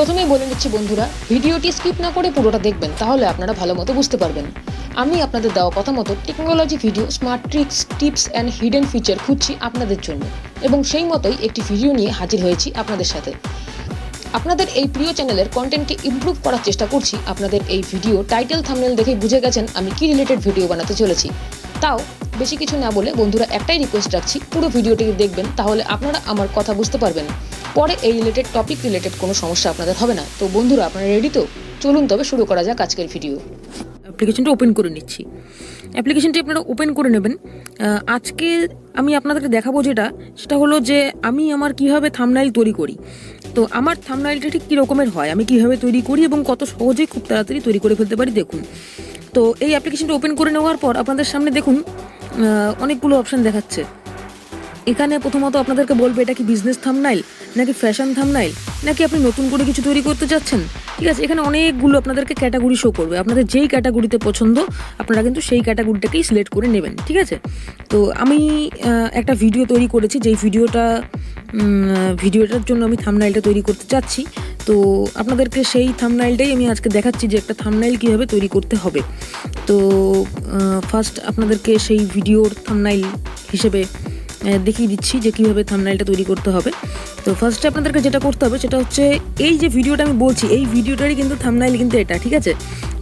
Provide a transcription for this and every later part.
প্রথমেই বলে নিচ্ছি বন্ধুরা, ভিডিওটি স্কিপ না করে পুরোটা দেখবেন, তাহলে আপনারা ভালো মতো বুঝতে পারবেন। আমি আপনাদের দেওয়া কথা মতো technology video, smart tricks, tips and hidden feature খুঁজছি আপনাদের জন্য, এবং সেই মতোই একটি ভিডিও নিয়ে হাজির হয়েছি আপনাদের সাথে। আপনাদের এই প্রিয় চ্যানেলের কন্টেন্টকে ইমপ্রুভ করার চেষ্টা করছি। আপনাদের এই ভিডিও টাইটেল থাম্বনেল দেখে বুঝে গেছেন আমি কি রিলেটেড ভিডিও বানাতে চলেছি। তাও বেশি কিছু না বলে বন্ধুরা একটাই রিকোয়েস্ট রাখছি, পুরো ভিডিওটি দেখবেন, তাহলে আপনারা আমার কথা বুঝতে পারবেন। পরে এই টপিক রিলেটেড কোনো সমস্যা আপনাদের হবে না। তো বন্ধুরা, আপনারা রেডি তো? চলুন তবে শুরু করা যাক আজকের ভিডিও। অ্যাপ্লিকেশনটা ওপেন করে নিচ্ছি। অ্যাপ্লিকেশনটি আপনারা ওপেন করে নেবেন। আজকে আমি আপনাদেরকে দেখাবো সেটা হলো যে আমি আমার কীভাবে থাম্বনেইল তৈরি করি। তো আমার থাম্বনেইলটা ঠিক কী রকমের হয়, আমি কীভাবে তৈরি করি এবং কত সহজেই খুব তাড়াতাড়ি তৈরি করে ফেলতে পারি দেখুন। তো এই অ্যাপ্লিকেশনটা ওপেন করে নেওয়ার পর আপনাদের সামনে দেখুন অনেকগুলো অপশান দেখাচ্ছে। এখানে প্রথমত আপনাদেরকে বলবে এটা কি বিজনেস থাম্বনেইল, নাকি ফ্যাশন থাম্বনেইল, নাকি আপনি নতুন করে কিছু তৈরি করতে চাচ্ছেন। ঠিক আছে, এখানে অনেকগুলো আপনাদেরকে ক্যাটাগরি শো করবে। আপনাদের যেই ক্যাটাগরিতে পছন্দ আপনারা কিন্তু সেই ক্যাটাগরিটাকেই সিলেক্ট করে নেবেন। ঠিক আছে, তো আমি একটা ভিডিও তৈরি করেছি, যেই ভিডিওটার জন্য আমি থাম্বনেইলটা তৈরি করতে চাচ্ছি। তো আপনাদেরকে সেই থাম্বনেইলটাই আমি আজকে দেখাচ্ছি যে একটা থাম্বনেইল কীভাবে তৈরি করতে হবে। তো ফার্স্ট আপনাদেরকে সেই ভিডিওর থাম্বনেইল হিসেবে দেখিয়ে দিচ্ছি যে কীভাবে থাম্বনেইলটা তৈরি করতে হবে। তো ফার্স্টে আপনাদেরকে যেটা করতে হবে সেটা হচ্ছে এই যে ভিডিওটা আমি বলছি, এই ভিডিওটারই কিন্তু থাম্বনেইল কিন্তু এটা। ঠিক আছে,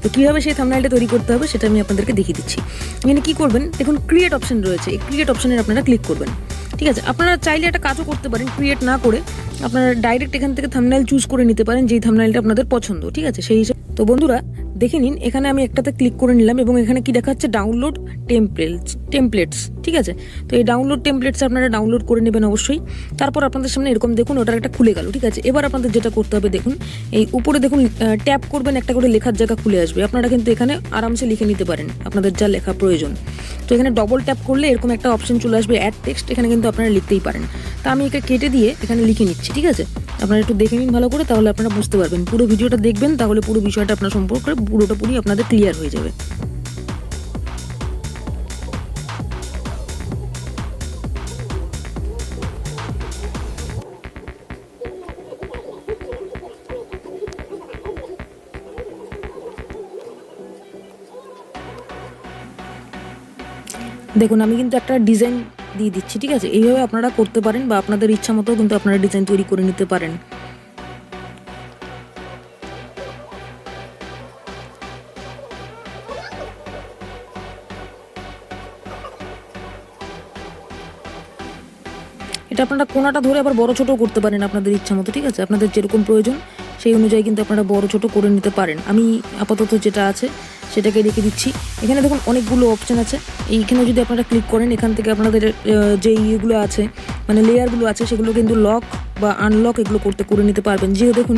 তো কীভাবে সেই থাম্বনেইলটা তৈরি করতে হবে সেটা আমি আপনাদেরকে দেখিয়ে দিচ্ছি। এখানে কী করবেন, দেখুন ক্রিয়েট অপশন রয়েছে, এই ক্রিয়েট অপশানে আপনারা ক্লিক করবেন। ঠিক আছে, আপনারা চাইলে একটা কাজও করতে পারেন, ক্রিয়েট না করে আপনারা ডাইরেক্ট এখান থেকে থাম্বনেইল চুজ করে নিতে পারেন যেই থাম্বনেইলটা আপনাদের পছন্দ। ঠিক আছে, সেই হিসেবে তো বন্ধুরা দেখে নিন, এখানে আমি একটাতে ক্লিক করে নিলাম এবং এখানে কি দেখাচ্ছে, ডাউনলোড টেমপ্লেটস। ঠিক আছে, তো এই ডাউনলোড টেমপ্লেটস আপনারা ডাউনলোড করে নেবেন অবশ্যই। তারপর আপনাদের সামনে এরকম দেখুন ওটার একটা খুলে গেল। ঠিক আছে, এবার আপনাদের যেটা করতে হবে দেখুন, এই উপরে দেখুন ট্যাপ করবেন, একটা করে লেখার জায়গা খুলে আসবে। আপনারা কিন্তু এখানে আরামসে লিখে নিতে পারেন আপনাদের যা লেখা প্রয়োজন। তো এখানে ডবল ট্যাপ করলে এরকম একটা অপশন চলে আসবে, অ্যাড টেক্সট। এখানে কিন্তু আপনারা লিখতেই পারেন। তা আমি একে কেটে দিয়ে এখানে লিখে নিচ্ছি। ঠিক আছে, আপনারা একটু দেখে নিন ভালো করে, তাহলে আপনারা বুঝতে পারবেন। পুরো ভিডিওটা দেখবেন, তাহলে পুরো বিষয়টা আপনার সম্পর্কে পুরোটা আপনাদের ক্লিয়ার হয়ে যাবে। দেখুন আমি কিন্তু একটা ডিজাইন দিয়ে দিচ্ছি। ঠিক আছে, এইভাবে আপনারা করতে পারেন, বা আপনাদের ইচ্ছা মতো কিন্তু আপনারা ডিজাইন তৈরি করে নিতে পারেন। এটা আপনারা কোনাটা ধরে আবার বড় ছোট করতে পারেন আপনাদের ইচ্ছা মতো। ঠিক আছে, আপনাদের যেরকম প্রয়োজন সেই অনুযায়ী কিন্তু আপনারা বড় ছোট করে নিতে পারেন। আমি আপাতত যেটা আছে সেটাকে রেখে দিচ্ছি। এখানে দেখুন অনেকগুলো অপশান আছে, এইখানে যদি আপনারা ক্লিক করেন এখান থেকে আপনাদের যে ইয়েগুলো আছে, মানে লেয়ারগুলো আছে, সেগুলো কিন্তু লক বা আনলক এগুলো করে নিতে পারবেন। যেহেতু দেখুন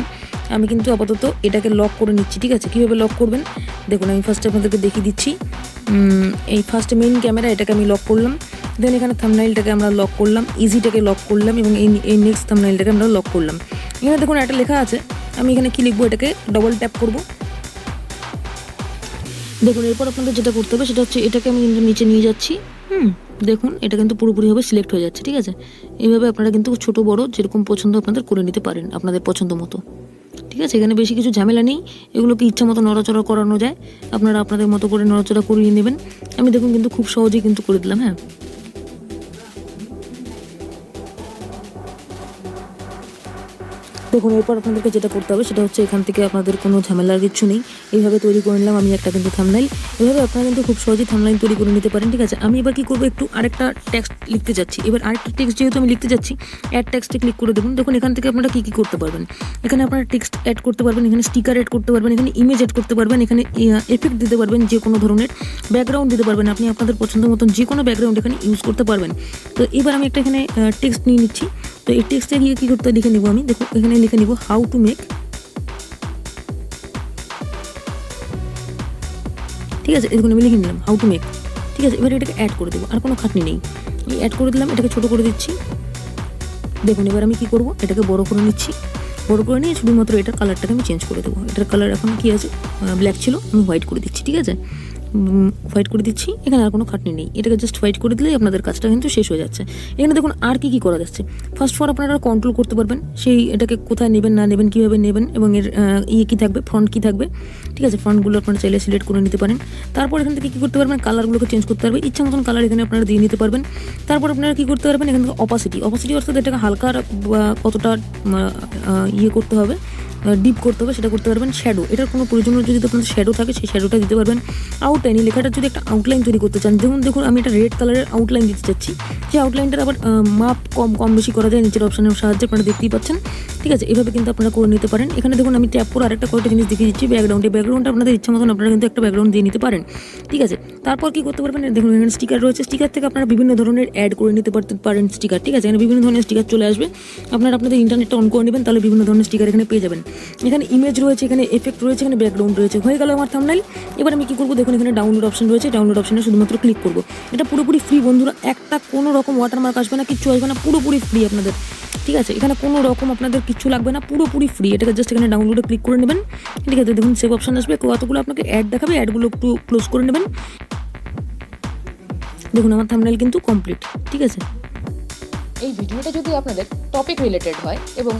আমি কিন্তু আপাতত এটাকে লক করে নিচ্ছি। ঠিক আছে, কীভাবে লক করবেন দেখুন, আমি ফার্স্টে আপনাদেরকে দেখিয়ে দিচ্ছি। এই ফার্স্ট মেইন ক্যামেরা এটাকে আমি লক করলাম, দেন এখানে থাম্বনেইলটাকে আমরা লক করলাম, ইজিটাকে লক করলাম, এবং এই নেক্সট থাম্বনেইলটাকে আমরা লক করলাম। এখানে দেখুন একটা লেখা আছে, আমি এখানে কি লিখবো, এটাকে ডবল ট্যাপ করব। দেখুন এরপর আপনাদের যেটা করতে হবে সেটা হচ্ছে এটাকে আমি কিন্তু নিচে নিয়ে যাচ্ছি। দেখুন এটা কিন্তু পুরোপুরিভাবে সিলেক্ট হয়ে যাচ্ছে। ঠিক আছে, এইভাবে আপনারা কিন্তু ছোট বড় যেরকম পছন্দ আপনাদের করে নিতে পারেন আপনাদের পছন্দ মতো। ঠিক আছে, এখানে বেশি কিছু ঝামেলা নেই, এগুলোকে ইচ্ছা মতো নড়াচড়া করানো যায়, আপনারা আপনাদের মতো করে নড়াচড়া করিয়ে নেবেন। আমি দেখুন কিন্তু খুব সহজেই কিন্তু করে দিলাম। হ্যাঁ, দেখুন এরপর আপনাদেরকে যেটা করতে হবে সেটা হচ্ছে এখান থেকে আপনাদের কোনো ঝামেলার কিছু নেই, এইভাবে তৈরি করে নিলাম আমি একটা কিন্তু থাম্বনেইল। এভাবে আপনারা কিন্তু খুব সহজেই থাম্বনেইল তৈরি করে নিতে পারেন। ঠিক আছে, আমি এবার কি করবো, একটু আরেকটা টেক্সট লিখতে যাচ্ছি। এবার আরেকটা টেক্সট যেহেতু আমি লিখতে যাচ্ছি, অ্যাড টেক্সটে ক্লিক করে দেবেন। দেখুন এখান থেকে আপনারা কী করতে পারবেন, এখানে আপনারা টেক্সট অ্যাড করতে পারবেন, এখানে স্টিকার অ্যাড করতে পারবেন, এখানে ইমেজ অ্যাড করতে পারবেন, এখানে এফেক্ট দিতে পারবেন, যে কোনো ধরনের ব্যাকগ্রাউন্ড দিতে পারবেন। আপনি আপনাদের পছন্দ মতন যে কোনো ব্যাকগ্রাউন্ড এখানে ইউজ করতে পারবেন। তো এবার আমি একটা এখানে টেক্সট নিয়ে নিচ্ছি। তো এই টেক্সটে গিয়ে কী করতে লিখে নিব, আমি দেখুন এখানে লিখে নিব হাউ টু মেক। ঠিক আছে, এরকম আমি লিখে নিলাম হাউ টু মেক। ঠিক আছে, এবার এটাকে অ্যাড করে দেবো, আর কোনো খাটনি নেই। এই অ্যাড করে দিলাম, এটাকে ছোটো করে দিচ্ছি। দেখুন এবার আমি কী করবো, এটাকে বড় করে নিচ্ছি। বড় করে নিয়ে শুধুমাত্র এটার কালারটাকে আমি চেঞ্জ করে দেবো। এটার কালার এখন কী আছে, ব্ল্যাক ছিল, আমি হোয়াইট করে দিচ্ছি। ঠিক আছে, হোয়াইট করে দিচ্ছি। এখানে আর কোনো খাটনি নেই, এটাকে জাস্ট হোয়াইট করে দিলেই আপনাদের কাজটা কিন্তু শেষ হয়ে যাচ্ছে। এখানে দেখুন আর কি করা যাচ্ছে। ফার্স্ট ফর আপনারা কন্ট্রোল করতে পারবেন সেই এটাকে কোথায় নেবেন না নেবেন, কীভাবে নেবেন, এবং এর কী থাকবে, ফ্রন্ট কী থাকবে। ঠিক আছে, ফ্রন্টগুলো আপনারা চাইলে সিলেক্ট করে নিতে পারেন। তারপর এখান থেকে কী করতে পারবেন, কালারগুলোকে চেঞ্জ করতে পারবেন, ইচ্ছা মতন কালার এখানে আপনারা দিয়ে নিতে পারবেন। তারপর আপনারা কী করতে পারবেন, এখান থেকে অপাসিটি অর্থাৎ এটাকে হালকা বা কতটা করতে হবে, ডিপ করতে হবে সেটা করতে পারবেন। শ্যাডো, এটার কোনো প্রয়োজন যদি আপনাদের শ্যাডো থাকে সেই শ্যাডোটা দিতে পারবেন। আউটলাইন, এই লেখাটার যদি একটা আউটলাইন তৈরি করতে চান, দেখুন আমি একটা রেড কালারের আউটলাইন দিতে চাচ্ছি। সেই আউটলাইনটার আবার মাপ কম বেশি করা যায় নিচের অপশনের সাহায্যে, আপনারা দেখতেই পাচ্ছেন। ঠিক আছে, এভাবে কিন্তু আপনারা করে নিতে পারেন। এখানে দেখুন আমি ট্যাপ করে আরেকটা কয়েকটা জিনিস দেখিয়ে দিচ্ছি। ব্যাকগ্রাউন্ডটা আপনাদের ইচ্ছা মতন আপনারা কিন্তু একটা ব্যাকগ্রাউন্ড দিয়ে নিতে পারেন। ঠিক আছে, তারপর কি করতে পারবেন, দেখুন এখানে স্টিকার রয়েছে। স্টিকার থেকে আপনারা বিভিন্ন ধরনের অ্যাড করে নিতে পারেন স্টিকার। ঠিক আছে, এখানে বিভিন্ন ধরনের স্টিকার চলে আসবে। আপনারা আপনাদের ইন্টারনেটটা অন করে নেবেন, তাহলে বিভিন্ন ধরনের স্টিকার এখানে পেয়ে যাবেন। এখানে ইমেজ রয়েছে, এখানে এফেক্ট রয়েছে, এখানে ব্যাকগ্রাউন্ড রয়েছে। হয়ে গেল আমার থাম্বনেইল। এবার আমি কি করবো, দেখুন এখানে ডাউনলোড অপশন রয়েছে, ডাউনলোড অপশনে শুধুমাত্র ক্লিক করবো। এটা পুরোপুরি ফ্রি বন্ধুরা, একটা কোনো রকম ওয়াটারমার্ক আসবে না, কিচ্ছু আসবে না, পুরোপুরি ফ্রি আপনাদের। ঠিক আছে, এখানে কোনো রকম আপনাদের কিচ্ছু লাগবে না, পুরোপুরি ফ্রি। এটাকে জাস্ট এখানে ডাউনলোডে ক্লিক করে নেবেন। ঠিক আছে, দেখুন সেভ অপশন আসবে, কতগুলো আপনাকে অ্যাড দেখাবে, অ্যাডগুলো একটু ক্লোজ করে নেবেন। দেখুন আমার থাম্বনেইল কিন্তু কমপ্লিট। ঠিক আছে, এই ভিডিওটা যদি আপনাদের টপিক রিলেটেড হয় এবং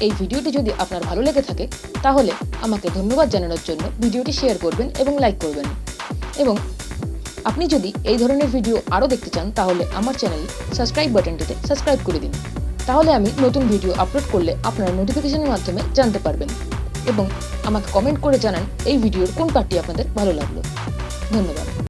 এই ভিডিওটি যদি আপনার ভালো লেগে থাকে, তাহলে আমাকে ধন্যবাদ জানানোর জন্য ভিডিওটি শেয়ার করবেন এবং লাইক করবেন। এবং আপনি যদি এই ধরনের ভিডিও আরও দেখতে চান, তাহলে আমার চ্যানেল সাবস্ক্রাইব বাটনটিতে সাবস্ক্রাইব করে দিন। তাহলে আমি নতুন ভিডিও আপলোড করলে আপনারা নোটিফিকেশনের মাধ্যমে জানতে পারবেন। এবং আমাকে কমেন্ট করে জানান এই ভিডিওর কোন পার্টটি আপনাদের ভালো লাগলো। ধন্যবাদ।